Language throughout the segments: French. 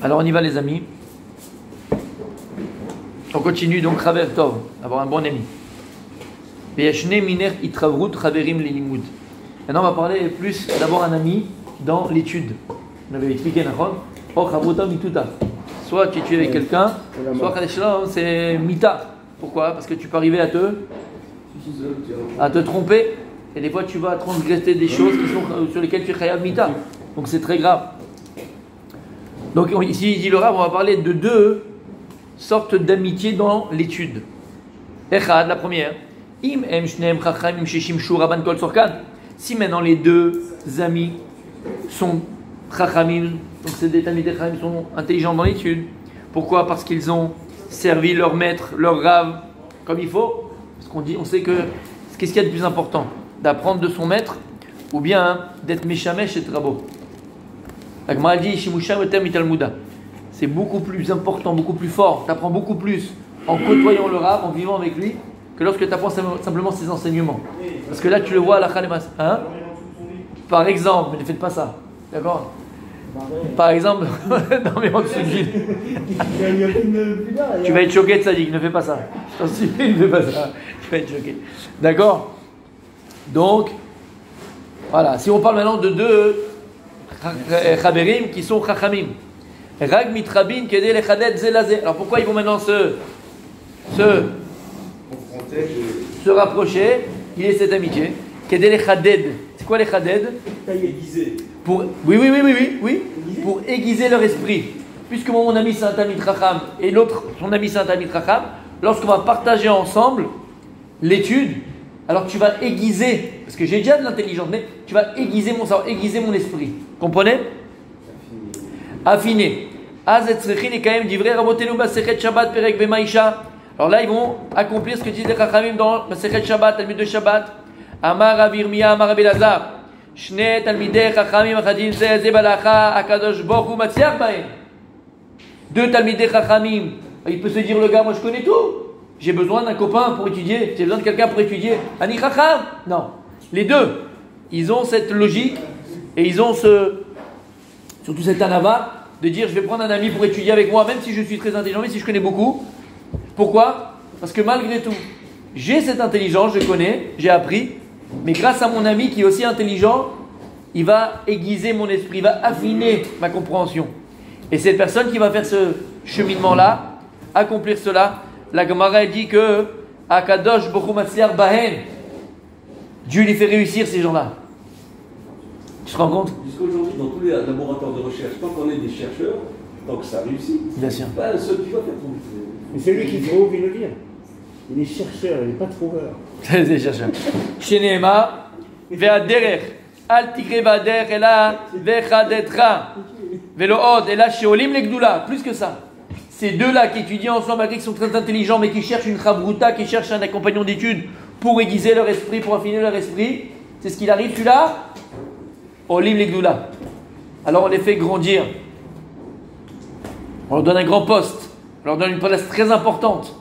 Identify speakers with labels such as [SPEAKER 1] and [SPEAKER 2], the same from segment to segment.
[SPEAKER 1] Alors on y va les amis. On continue donc Chaver Tov, avoir un bon ami. Maintenant on va parler plus d'avoir un ami dans l'étude. On avait expliqué soit tu es avec quelqu'un, soit c'est mita. Pourquoi? Parce que tu peux arriver à te tromper. Et des fois tu vas transgresser des choses sur lesquelles tu es chayav mita. Donc c'est très grave. Donc ici il dit le Rav, on va parler de deux sortes d'amitié dans l'étude. Echad, la première. Si maintenant les deux amis sont chachamim, donc c'est des talmidei chachamim, sont intelligents dans l'étude. Pourquoi? Parce qu'ils ont servi leur maître, leur rav, comme il faut. Parce qu'on dit, on sait que qu'est-ce qu'il y a de plus important, d'apprendre de son maître ou bien d'être meshamesh et trabo. La Gemara dit shimusha eter mitalmuda. C'est beaucoup plus important, beaucoup plus fort. Tu apprends beaucoup plus en côtoyant le rav, en vivant avec lui, que lorsque tu apprends simplement ses enseignements. Parce que là, tu le vois à la Khalemas. Hein? Par exemple, mais ne faites pas ça. D'accord? Par exemple, non mais en dessous de Gilles. Tu vas être choqué de Sadik, ne fais pas ça. Je t'en supplie, ne fais pas ça. Tu vas être choqué. D'accord? Donc, voilà. Si on parle maintenant de deux Chaberim qui sont Chachamim. Rag mitrabin kedé lechaded zelazé. Alors pourquoi ils vont maintenant se rapprocher? Il est cette amitié. Kedé lechaded. C'est quoi lechaded? Oui. Pour aiguiser leur esprit. Puisque mon ami c'est un Talmid Chacham et l'autre, son ami c'est un Talmid Chacham, lorsqu'on va partager ensemble l'étude, alors tu vas aiguiser, parce que j'ai déjà de l'intelligence, mais tu vas aiguiser mon savoir, aiguiser mon esprit. Comprenez? Affiner. Alors là, ils vont accomplir ce que disent les Chachamim dans Masechet Shabbat, Talmud de Shabbat. Amar Rav Yirmiyah, Amar Rabbi Elazar. Shne Talmidei Chachamim Achadim Ze Balacha Akadosh Baruch Hu Matziach Bahem. Deux Talmidei Chachamim. Il peut se dire, le gars, moi je connais tout. J'ai besoin d'un copain pour étudier. J'ai besoin de quelqu'un pour étudier. Ani Chacham? Non. Les deux, ils ont cette logique et ils ont surtout cette anava de dire je vais prendre un ami pour étudier avec moi, même si je suis très intelligent, même si je connais beaucoup. Pourquoi? Parce que malgré tout, j'ai cette intelligence, je connais, j'ai appris, mais grâce à mon ami qui est aussi intelligent, il va aiguiser mon esprit, il va affiner ma compréhension. Et cette personne qui va faire ce cheminement-là, accomplir cela, la Gemara dit que Akadosh Baruch Hu Matziach Bahen, Dieu les fait réussir ces gens-là. Tu te rends compte?
[SPEAKER 2] Jusqu'aujourd'hui, dans tous les laboratoires de recherche, tant qu'on est des chercheurs, tant que ça réussit,
[SPEAKER 1] bien sûr.
[SPEAKER 2] Pas le seul qui va faire tomber.
[SPEAKER 3] Mais c'est lui qui trouve, il le dit. Il est chercheur, il n'est pas trouveur.
[SPEAKER 1] C'est des chercheurs. Shenema, ve'aderech, al tikre ba'aderech, ela vechadetra, ve'lo'od, ela sheolim legdoula. Plus que ça. Ces deux-là qui étudient ensemble, qui sont très intelligents, mais qui cherchent une chabruta, qui cherchent un compagnon d'études pour aiguiser leur esprit, pour affiner leur esprit, c'est ce qu'il arrive, celui-là, olim legdoula. Alors on les fait grandir. On leur donne un grand poste. On leur donne une place très importante.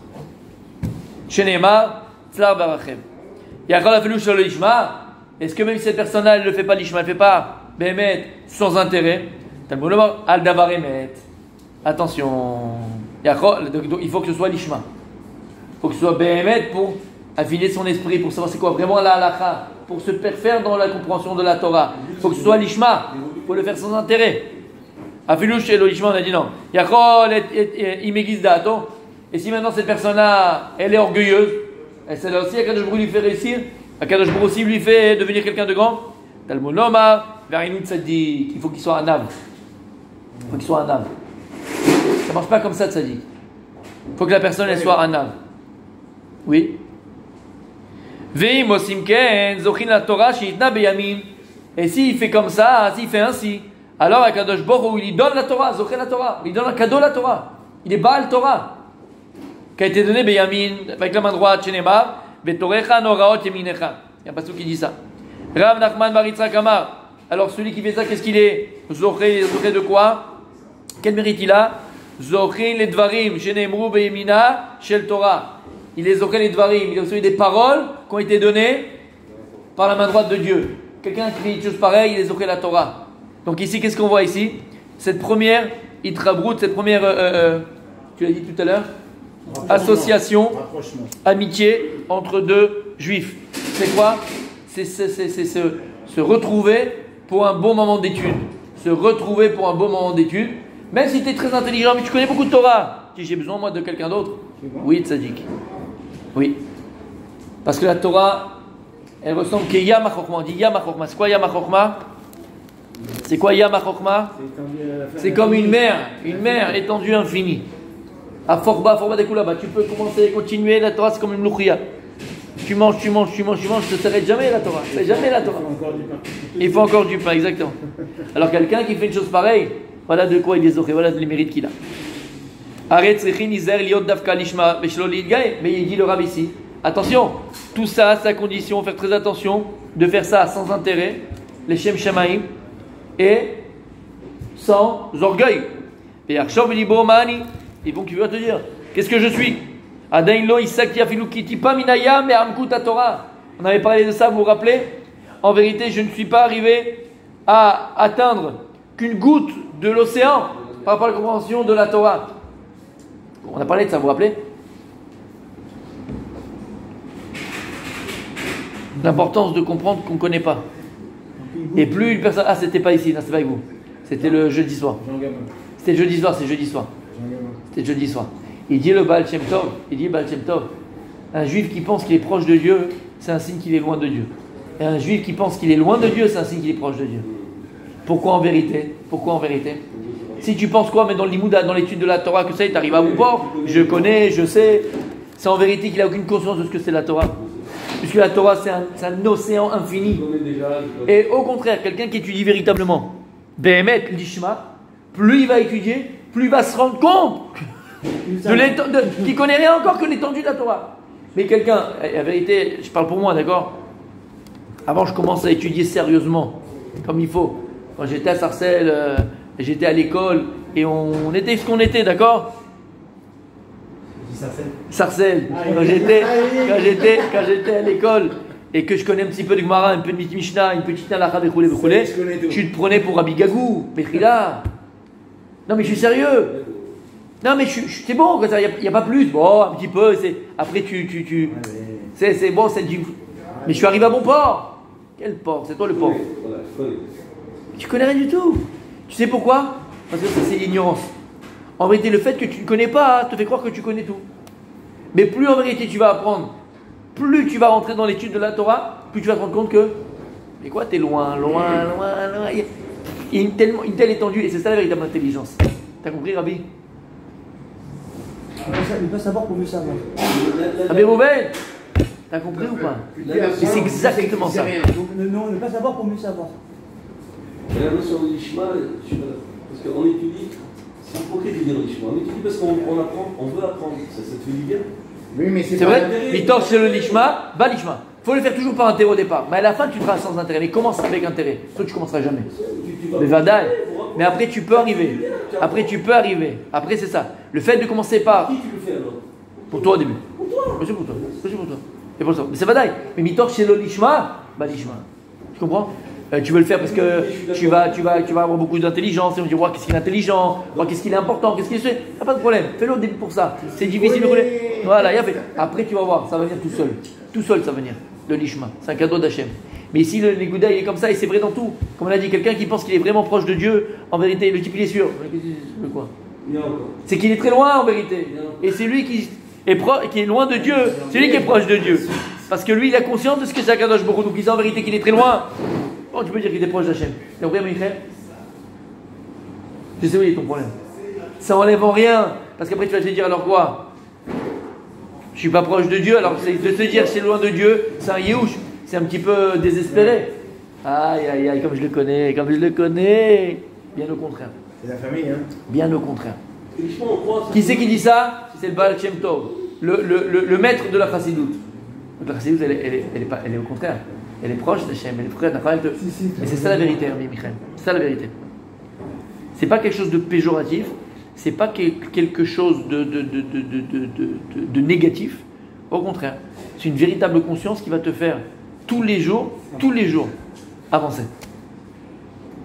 [SPEAKER 1] Shenema, tzlar barachem. Yachal afelu shelo lishma. Est-ce que même si cette personne-là, elle ne le fait pas l'ishma, elle ne le fait pas behemet, sans intérêt, Talmud Lomar, al davar emet. Attention. Donc, il faut que ce soit l'ishma. Il faut que ce soit behemet pour affiner son esprit, pour savoir c'est quoi vraiment la halacha, pour se faire dans la compréhension de la Torah. Il faut que ce soit l'ishma. Il faut le faire sans intérêt. Afilu shelo lishma, on a dit non. Yachol imegiz dato. Et si maintenant cette personne-là, elle est orgueilleuse, et celle-là aussi, Akadosh Baruch Hu lui fait réussir, Akadosh Baruch Hu aussi lui fait devenir quelqu'un de grand. Talmud Lomar, Verinu Tzadik, il faut qu'il soit un âme. Il faut qu'il soit un âme. Ça ne marche pas comme ça, Tzadik. Il faut que la personne, elle soit un âme. Oui. Veim osimken, zochin la Torah, sheitna beyamin. Et s'il fait comme ça, s'il fait ainsi, alors Akadosh Baruch Hu, il lui donne la Torah, zochin la Torah. Il donne un cadeau la Torah. Il est Baal Torah. Qui a été donné Beyamin, avec la main droite, Shenema, Vetorecha noraot yeminecha. Il y a un passage qui dit ça. Rav Nachman bar Yitzhak Amar. Alors celui qui fait ça, qu'est-ce qu'il est? Zoché de quoi? Quel mérite il a? Zoché les dvarim, shenemru beyemina, shel Torah. Il est zoché les dvarim, il a reçu des paroles qui ont été données par la main droite de Dieu. Quelqu'un qui fait une chose pareille, il est zoché la Torah. Donc ici, qu'est-ce qu'on voit ici? Cette première Itrabrut, cette première, tu l'as dit tout à l'heure, association, amitié entre deux juifs. C'est quoi? C'est se retrouver pour un bon moment d'étude. Se retrouver pour un bon moment d'étude. Même si tu es très intelligent, mais tu connais beaucoup de Torah. Si j'ai besoin, moi, de quelqu'un d'autre. Oui, tzaddik. Oui. Parce que la Torah, elle ressemble à Yam HaChokhma. On dit Yam HaChokhma. C'est quoi Yam HaChokhma? C'est quoi Yam HaChokhma? C'est comme une mer étendue infinie. À Forba des Koulaba. Tu peux commencer, continuer. La Torah, c'est comme une louchia. Tu manges, tu ne s'arrête jamais la Torah. C'est jamais la Torah. Il faut encore du pain, exactement. Alors quelqu'un qui fait une chose pareille, voilà de quoi il est oré, voilà les mérites qu'il a. Arrête, mais il dit le Rav ici, attention, tout ça, sa condition, faire très attention de faire ça sans intérêt, les Shem Shamaim, et sans orgueil. Et Arshov Libomani, et donc il veut te dire, qu'est-ce que je suis? Adainlo Isaki Afilukiti Paminaya mais Amkuta Torah. On avait parlé de ça, vous vous rappelez? En vérité, je ne suis pas arrivé à atteindre qu'une goutte de l'océan par rapport à la compréhension de la Torah. On a parlé de ça, vous vous rappelez? L'importance de comprendre qu'on ne connaît pas. Et plus une personne... Ah, c'était pas ici, non, c'était pas avec vous. C'était le jeudi soir. C'était le jeudi soir, c'est jeudi soir. C'était jeudi soir. Il dit le Baal Shem Tov, un juif qui pense qu'il est proche de Dieu, c'est un signe qu'il est loin de Dieu. Et un juif qui pense qu'il est loin de Dieu, c'est un signe qu'il est proche de Dieu. Pourquoi en vérité? Si tu penses quoi, mais dans l'imouda, dans l'étude de la Torah, que ça y est, t'arrives à bout port, je connais, je sais, c'est en vérité qu'il n'a aucune conscience de ce que c'est la Torah. Puisque la Torah, c'est un océan infini. Et au contraire, quelqu'un qui étudie véritablement, Behemet, l'Ishma, plus il va étudier, plus il va se rendre compte qui connaît rien encore que l'étendue de la Torah. Mais quelqu'un, en vérité, je parle pour moi, d'accord? Avant, je commence à étudier sérieusement, comme il faut. Quand j'étais à Sarcelles, j'étais à l'école, et on était ce qu'on était, d'accord? Sarcelles. Quand j'étais à l'école, et que je connais un petit peu de Gemara, un peu de Mishnah, une petite halakha, tu te prenais pour Rabbi Gagou, Bechila. Non mais je suis sérieux. Non mais c'est bon, il n'y a pas plus. Bon, un petit peu, après c'est bon, c'est du... Mais je suis arrivé à bon port. Quel port? C'est toi le port. Tu connais rien du tout. Tu sais pourquoi? Parce que ça c'est l'ignorance. En vérité, le fait que tu ne connais pas te fait croire que tu connais tout. Mais plus en vérité tu vas apprendre, plus tu vas rentrer dans l'étude de la Torah, plus tu vas te rendre compte que... Mais quoi, t'es loin. Il y a une telle étendue, et c'est ça la véritable intelligence. T'as compris, Rabbi?
[SPEAKER 4] Il peut savoir pour mieux savoir.
[SPEAKER 1] Rabbi Rouben, t'as compris ou pas? Et c'est exactement ça.
[SPEAKER 4] Non, ne pas savoir pour mieux savoir.
[SPEAKER 2] Et la notion de l'Ishma, parce qu'on étudie, c'est pour qui dire l'Ishma? On étudie parce qu'on apprend, on veut apprendre. Ça te fait du bien.
[SPEAKER 3] Oui, mais
[SPEAKER 1] c'est vrai, Mitor chez le Lishma, va l'Ishma. Il faut le faire toujours par intérêt au départ. Mais à la fin, tu feras sans intérêt. Mais commence avec intérêt. Toi, tu ne commenceras jamais. Mais Vadaï. Mais après, tu peux arriver. Après, c'est ça. Le fait de commencer par.
[SPEAKER 2] Qui tu le fais alors?
[SPEAKER 1] Pour toi au début.
[SPEAKER 2] Pour toi.
[SPEAKER 1] C'est pour toi. C'est pour ça. Mais c'est Vadaï. Mais Mitor chez le Lishma, va l'Ishma. Tu comprends? Tu veux le faire parce que tu vas avoir beaucoup d'intelligence. Et on dit, qu'est-ce qu'il est intelligent, qu'est-ce qu'il est important, qu'est-ce qu'il fait. Il n'y a pas de problème. Fais-le au début pour ça. C'est difficile de rouler. Voilà, il y a fait. Après, tu vas voir, ça va venir tout seul. Tout seul, ça va venir. Le Lishma. C'est un cadeau d'Hachem. Mais ici, le Négouda, il est comme ça et c'est vrai dans tout. Comme on a dit, quelqu'un qui pense qu'il est vraiment proche de Dieu, en vérité, le type, il est sûr. Mais quoi? C'est qu'il est très loin, en vérité. Et c'est lui qui est loin de Dieu. C'est lui qui est proche de Dieu. Parce que lui, il a conscience de ce que c'est Akadosh Baruch Hu. Donc, il sait en vérité qu'il est très loin. Oh, tu peux dire qu'il est proche d'Hachem. T'as compris, Michael? Je sais où il est ton problème. Ça enlève en rien. Parce qu'après, tu vas te dire alors quoi? Je suis pas proche de Dieu. Alors, de se dire que c'est loin de Dieu, c'est un yéhouch. C'est un petit peu désespéré. Aïe, comme je le connais. Bien au contraire.
[SPEAKER 3] C'est la famille, hein?
[SPEAKER 1] Bien au contraire. Qui c'est qui dit ça? C'est le Baal Shem Tov, le maître de la Chassidoute. Donc la Chassidoute, elle est au contraire. Elle est proche d'Hachem, elle est proche d'Hachem. Et c'est ça la vérité, Rabbi Michael. C'est ça la vérité. C'est pas quelque chose de péjoratif, c'est pas quelque chose de négatif. Au contraire, c'est une véritable conscience qui va te faire tous les jours, avancer.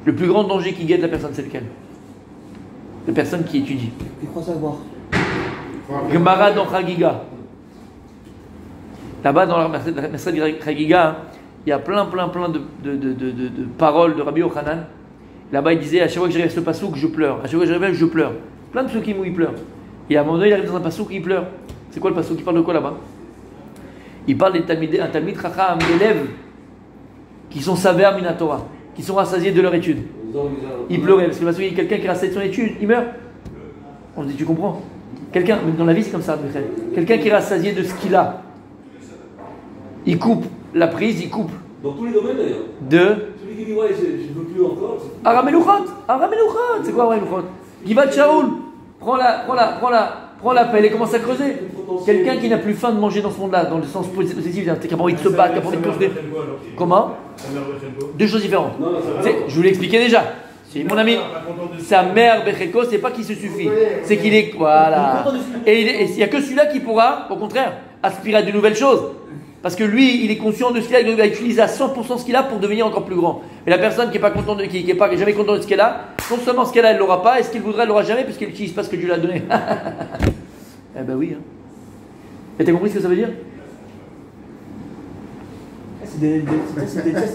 [SPEAKER 1] Le plus grand danger qui guette la personne, c'est lequel? de personnes qui étudient.
[SPEAKER 4] Il croit savoir.
[SPEAKER 1] Gemara dans Chagiga. Là-bas, dans la Masad Chagiga, hein, il y a plein de paroles de Rabbi Yochanan. Là-bas, il disait, à chaque fois que j'arrive à ce pasouk, je pleure. À chaque fois que j'arrive, je pleure. Plein de psukim où il pleure. Et à un moment donné, il arrive dans un pasouk, il pleure. C'est quoi le pasouk? Il parle de quoi là-bas? Il parle d'un talmid chacham, d'élèves qui sont savers minatora, qui sont rassasiés de leur étude. Il pleurait parce que le pasouk dit quelqu'un qui est rassasié de son étude, il meurt. On se dit, tu comprends? Quelqu'un, dans la vie, c'est comme ça, Michel. Quelqu'un qui est rassasié de ce qu'il a, il coupe la prise, il coupe.
[SPEAKER 2] Dans tous les domaines d'ailleurs.
[SPEAKER 1] De.
[SPEAKER 2] Celui qui dit ouais, je ne veux plus encore.
[SPEAKER 1] Aramelouchot. C'est quoi Aramelouchot? Givat Shaoul. Prends la pelle et commence à creuser. Quelqu'un qui n'a plus faim de manger dans ce monde-là, dans le sens positif, qui a pas envie de se battre, qui a pas envie de construire. Comment? Deux choses différentes. Je vous l'ai expliqué déjà. C'est mon ami. Sa mère Bechelko, c'est pas qu'il se suffit. C'est qu'il est. Voilà. Et il n'y a que celui-là qui pourra, au contraire, aspirer à de nouvelles choses. Parce que lui, il est conscient de ce qu'il a, il va utiliser à 100% ce qu'il a pour devenir encore plus grand. Et la personne qui n'est pas contente, qui n'est pas jamais contente de ce qu'elle a, non seulement ce qu'elle a, elle ne l'aura pas, et ce qu'il voudrait, elle ne l'aura jamais, puisqu'elle n'utilise pas ce que Dieu lui a donné. Eh ben oui. Hein. Et t'as compris ce que ça veut dire?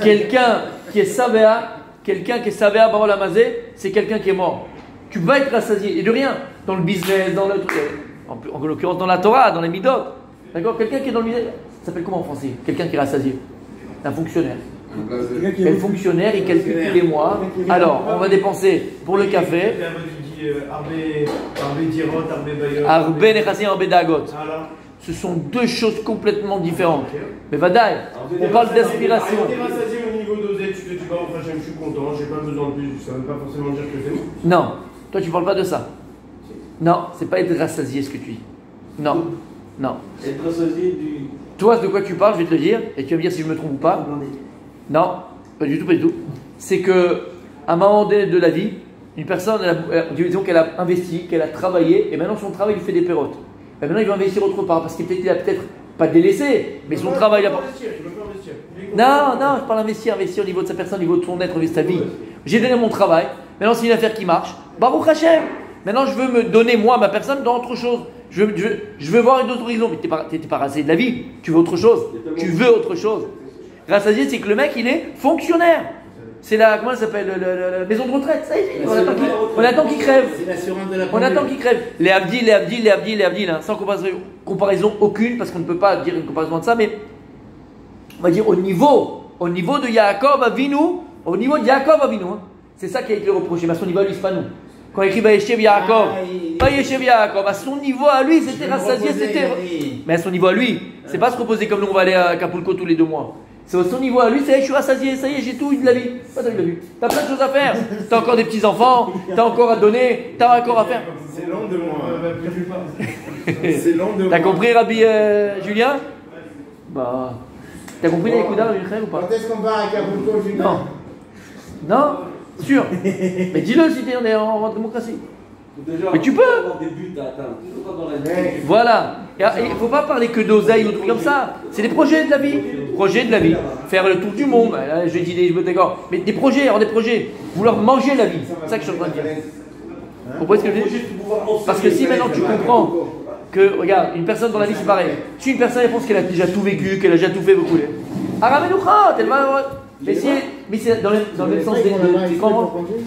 [SPEAKER 1] Quelqu'un qui est savéa barol amazé, c'est quelqu'un qui est mort. Tu vas être rassasié, et de rien, dans le business, dans le en l'occurrence dans la Torah, dans les midot. D'accord? Quelqu'un qui est dans le business. Ça s'appelle comment en français? Quelqu'un qui est rassasié. Un fonctionnaire. Un fonctionnaire, il calcule tous les mois. Alors, on va dépenser pour le café. Arbe nechassim, arbe dagot. Ce sont deux choses complètement différentes. Mais Vadaï, on parle d'aspiration.
[SPEAKER 5] Tu es rassasié au niveau dosé, tu te dis bah enfin je suis content, j'ai pas besoin de plus, ça ne veut pas forcément dire que c'est bon.
[SPEAKER 1] Non, toi tu parles pas de ça. Non, c'est pas être rassasié ce que tu dis. Non, non.
[SPEAKER 2] Être rassasié du.
[SPEAKER 1] Toi, de quoi tu parles, je vais te le dire, et tu vas me dire si je me trompe ou pas. Non, pas du tout, pas du tout. C'est que à un moment donné de la vie, une personne, disons qu'elle a investi, qu'elle a travaillé, et maintenant son travail lui fait des pérotes. Et maintenant il va investir autre part, parce qu'il a peut-être pas délaissé, mais son travail il a pas. Non, je parle investir au niveau de sa personne, au niveau de son être, au niveau de sa vie. J'ai donné mon travail, maintenant c'est une affaire qui marche. Baruch Hashem. Maintenant je veux me donner moi, ma personne, dans autre chose. Je veux voir une autre horizon. Mais tu n'es pas rassasié de la vie. Tu veux autre chose. Tu veux autre chose. Rassasié, c'est que le mec, il est fonctionnaire. C'est la, comment ça s'appelle, la maison de retraite. Ça y est, on attend qu'il crève.
[SPEAKER 3] C'est l'assurance de la
[SPEAKER 1] On attend qu'il crève. Les Abdil, hein, sans comparaison aucune, parce qu'on ne peut pas dire une comparaison de ça, mais on va dire au niveau de Yaakov Avinu, au niveau de Yaakov Avinu. Hein, c'est ça qui a été reproché. Mais à son niveau, lui, c'est pas nous. Quand il écrit Vayeshev Yaakov, à son niveau à lui, c'était rassasié, c'était. Mais à son niveau à lui, c'est pas se reposer comme nous, on va aller à Acapulco tous les 2 mois. C'est à son niveau à lui, c'est je suis rassasié, ça y est, j'ai tout eu de la vie. Pas de la vie. T'as plein de choses à faire. T'as encore des petits-enfants, t'as encore à donner, t'as encore à faire.
[SPEAKER 5] C'est long de moi. C'est long de moi.
[SPEAKER 1] T'as compris, Rabbi Julien? Bah. T'as compris les coups d'argent ou pas?
[SPEAKER 3] Quand est-ce qu'on va à Acapulco, Julien?
[SPEAKER 1] Non, sûr. Mais dis-le si t'es en démocratie.
[SPEAKER 2] Déjà,
[SPEAKER 1] mais tu peux.
[SPEAKER 2] Avoir des buts à atteindre.
[SPEAKER 1] Voilà. Il ne faut pas parler que d'oseille ou de trucs comme ça. C'est des projets de la vie. Projets de la vie. Faire le tour du monde. Là, je dis d'accord. Mais des projets, vouloir manger la vie. C'est ça que je suis en train de dire. Vous comprenez ce que je veux dire? Parce que si maintenant tu comprends que, regarde, une personne dans la vie c'est pareil. Si une personne elle pense qu'elle a déjà tout vécu, qu'elle a déjà tout fait, beaucoup. Aramelouchat, elle va. Mais c'est dans le même sens des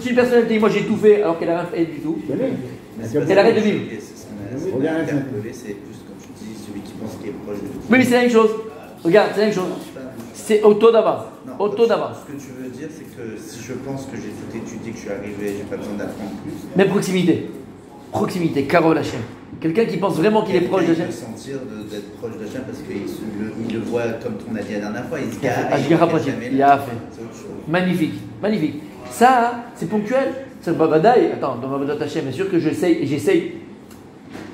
[SPEAKER 1] si une personne dit moi j'ai tout fait alors qu'elle n'a rien fait du tout, elle arrête de vivre.
[SPEAKER 6] C'est plus comme tu dis, celui qui pense qu'il est proche de tout.
[SPEAKER 1] Oui, mais c'est la même chose. Regarde, c'est la même chose. C'est auto d'avant. Auto d'avant.
[SPEAKER 6] Ce que tu veux dire, c'est que si je pense que j'ai tout étudié, que je suis arrivé, j'ai pas besoin d'apprendre plus.
[SPEAKER 1] Mais proximité, Karol Hachem. Quelqu'un qui pense vraiment qu'il est proche de Hachem.
[SPEAKER 6] Il peut sentir d'être proche de Hachem parce qu'il le voit comme on a dit la dernière fois, il se gare.
[SPEAKER 1] Il a fait. Magnifique. Ça, c'est ponctuel. C'est Babadaï. Attends, dans Babadat Hachem, bien sûr que j'essaye.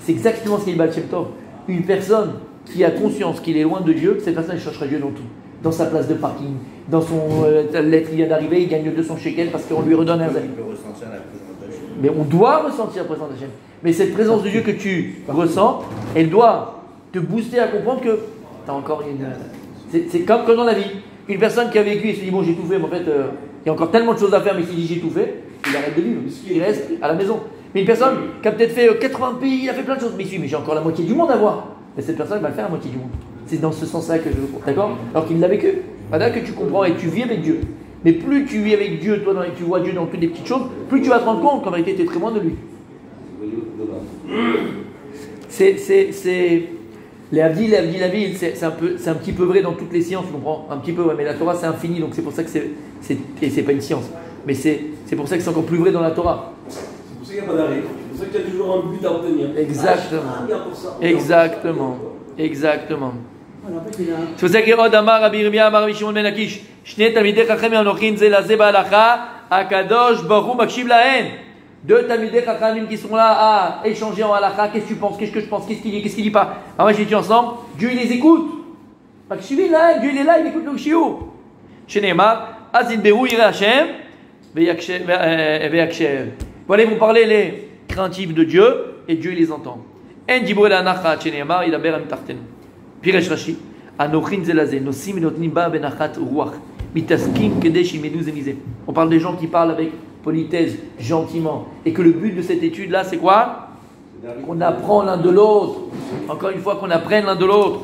[SPEAKER 1] C'est exactement ce qu'il dit Baal Shem Tov. Une personne qui a conscience qu'il est loin de Dieu, cette personne elle cherchera Dieu dans tout. Dans sa place de parking, dans son lettre, il vient d'arriver, il gagne 200 shekels parce qu'on lui redonne un zèle.
[SPEAKER 6] Il peut ressentir la présence d'Hachem.
[SPEAKER 1] Mais on doit ressentir la présence d'Hachem. Mais cette présence de Dieu que tu ressens, elle doit te booster à comprendre que tu as encore une. C'est comme dans la vie. Une personne qui a vécu et se dit bon j'ai tout fait, mais en fait il y a encore tellement de choses à faire, mais qui dit j'ai tout fait. il arrête de vivre, il reste à la maison. Mais une personne qui a peut-être fait 80 pays, il a fait plein de choses, mais j'ai encore la moitié du monde à voir. Et cette personne va le faire la moitié du monde. C'est dans ce sens-là que je veux. D'accord? Alors qu'il l'a vécu. Voilà que tu comprends et tu vis avec Dieu. Mais plus tu vis avec Dieu, toi, tu vois Dieu dans toutes les petites choses, plus tu vas te rendre compte qu'en vérité, tu es très loin de lui. C'est la vie, c'est un petit peu vrai dans toutes les sciences, tu comprends? Un petit peu, ouais, mais la Torah c'est infini, donc c'est pour ça que c'est pas une science. Mais c'est pour ça que c'est encore plus vrai dans la Torah.
[SPEAKER 2] C'est pour ça qu'il n'y a pas d'arrêt. C'est pour ça qu'il y a toujours un but à obtenir.
[SPEAKER 1] Exactement. C'est pour ça que Od Amar Rabbi Yirmiyah Amar Rabbi Shimon ben Lakish Shnei Talmidei Chachamim Anochin Ze Laze Ba'alacha Akadosh Baruch Hu Makshib Lahen. Deux Talmidei Chachamim qui sont là à échanger en halakha. Qu'est-ce que tu penses? Qu'est-ce que je pense? Qu'est-ce qu'il dit? Qu'est-ce qu'il dit pas? Alors moi j'ai dit ensemble, Dieu il les écoute. Makshib Lahen, Dieu il est là, il écoute le shiur. Shneimar Azin Beru Yireh Hashem Veyakshev. Voilà, ils vont parler les craintifs de Dieu et Dieu il les entend. En Dibrei La'anacha Shneimar Yidaber Amitartenu. Piresh Rashi, Anochin Zelazé, Nosim Notnim Ba Benachat Ruach, Mitaskim Kedesh Imenu Zenize. On parle des gens qui parlent avec politesse, gentiment. Et que le but de cette étude-là, c'est quoi? Qu'on apprend l'un de l'autre. Encore une fois, qu'on apprenne l'un de l'autre.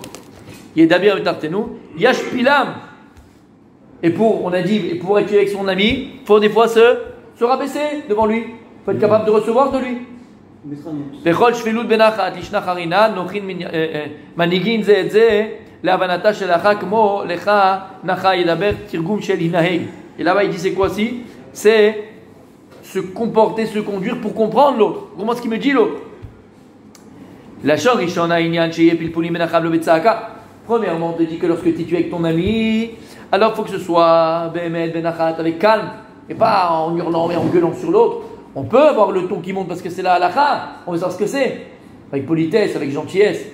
[SPEAKER 1] Yedabir Mitartenu, Yash Pilam. Et pour, on a dit, et pour être avec son ami, il faut des fois se rabaisser devant lui. Il faut être capable de recevoir de lui. בכל שפלות בנחת ישנה חרינה נוחין מנהיגין זה את זה להבנתה של לך כמו לך נחה ידבר תרגום של ינהג. Et là-bas il dit c'est quoi si? C'est se comporter, se conduire pour comprendre l'autre. Comment ce qu'il me dit l'autre? לשון ראשון העניין שיהיה פלפולים בין החב לבצעקה. Premièrement on te dit que lorsque tu es avec ton ami alors il faut que ce soit באמת בנחת avec calme et pas en hurlant et en gueulant sur l'autre. On peut avoir le ton qui monte parce que c'est la halakha, on veut savoir ce que c'est. Avec politesse, avec gentillesse.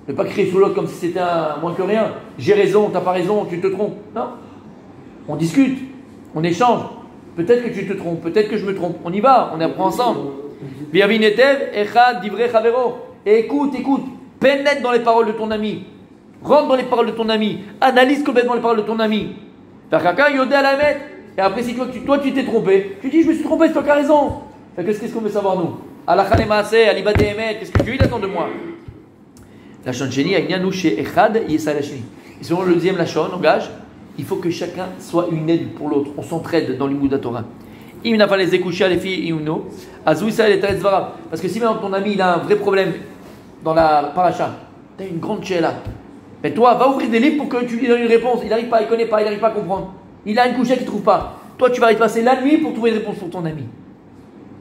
[SPEAKER 1] Ne pas crier sur l'autre comme si c'était moins que rien. J'ai raison, t'as pas raison, tu te trompes. Non. On discute, on échange. Peut-être que tu te trompes, peut-être que je me trompe. On y va, on apprend ensemble. Et écoute. Pénètre dans les paroles de ton ami. Rentre dans les paroles de ton ami. Analyse complètement les paroles de ton ami. Et après, si toi tu t'es trompé, tu dis je me suis trompé, c'est toi qui as raison. Qu'est-ce qu'on veut savoir nous? Alakha le maaseh, aliba de'emet, qu'est-ce que Dieu il attend de moi? La shon sheni, aignanu she'echad yesal hasheni. Et selon le deuxième lachon, langage, il faut que chacun soit une aide pour l'autre. On s'entraide dans l'imoud Torah. Im n'a pas les écoucher les filles iuno, azou Israël et taretz varav. Parce que si maintenant ton ami il a un vrai problème dans la paracha, tu as une grande chéla. Mais toi, va ouvrir des livres pour que tu lui donnes une réponse. Il n'arrive pas, il connaît pas, il n'arrive pas à comprendre. Il a une couchette qu'il ne trouve pas. Toi, tu vas y passer la nuit pour trouver une réponse pour ton ami.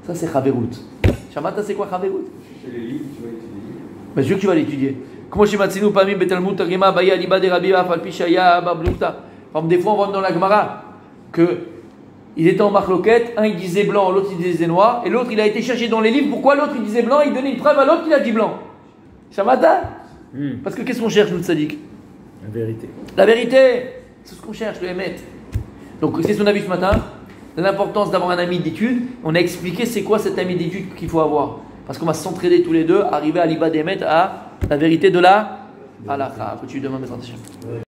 [SPEAKER 1] Ça, c'est Chaverut. Shamata, c'est quoi Chaverut?
[SPEAKER 2] C'est les livres, tu vas étudier.
[SPEAKER 1] Bien sûr que tu vas l'étudier. Comment chez Matsinu, Pamim, Betalmut, Targema, Baya, Liba, Derabi, Falpishaya, Bablukta. Des fois, on voit dans la Gemara qu'ils étaient en marloquette. Un, il disait blanc, l'autre, il disait noir. Et l'autre, il a été cherché dans les livres. Pourquoi l'autre, il disait blanc? Il donnait une preuve à l'autre qu'il a dit blanc. Shamata? Parce que qu'est-ce qu'on cherche, nous, Tzadik?
[SPEAKER 3] La vérité.
[SPEAKER 1] La vérité. C'est ce qu'on cherche, le Hémet. Donc, c'est ce qu'on a vu ce matin. L'importance d'avoir un ami d'études. On a expliqué c'est quoi cet ami d'études qu'il faut avoir. Parce qu'on va s'entraider tous les deux, arriver à l'Iba d'Hémet, à la vérité de la halakha. Que tu demandes, mes attention.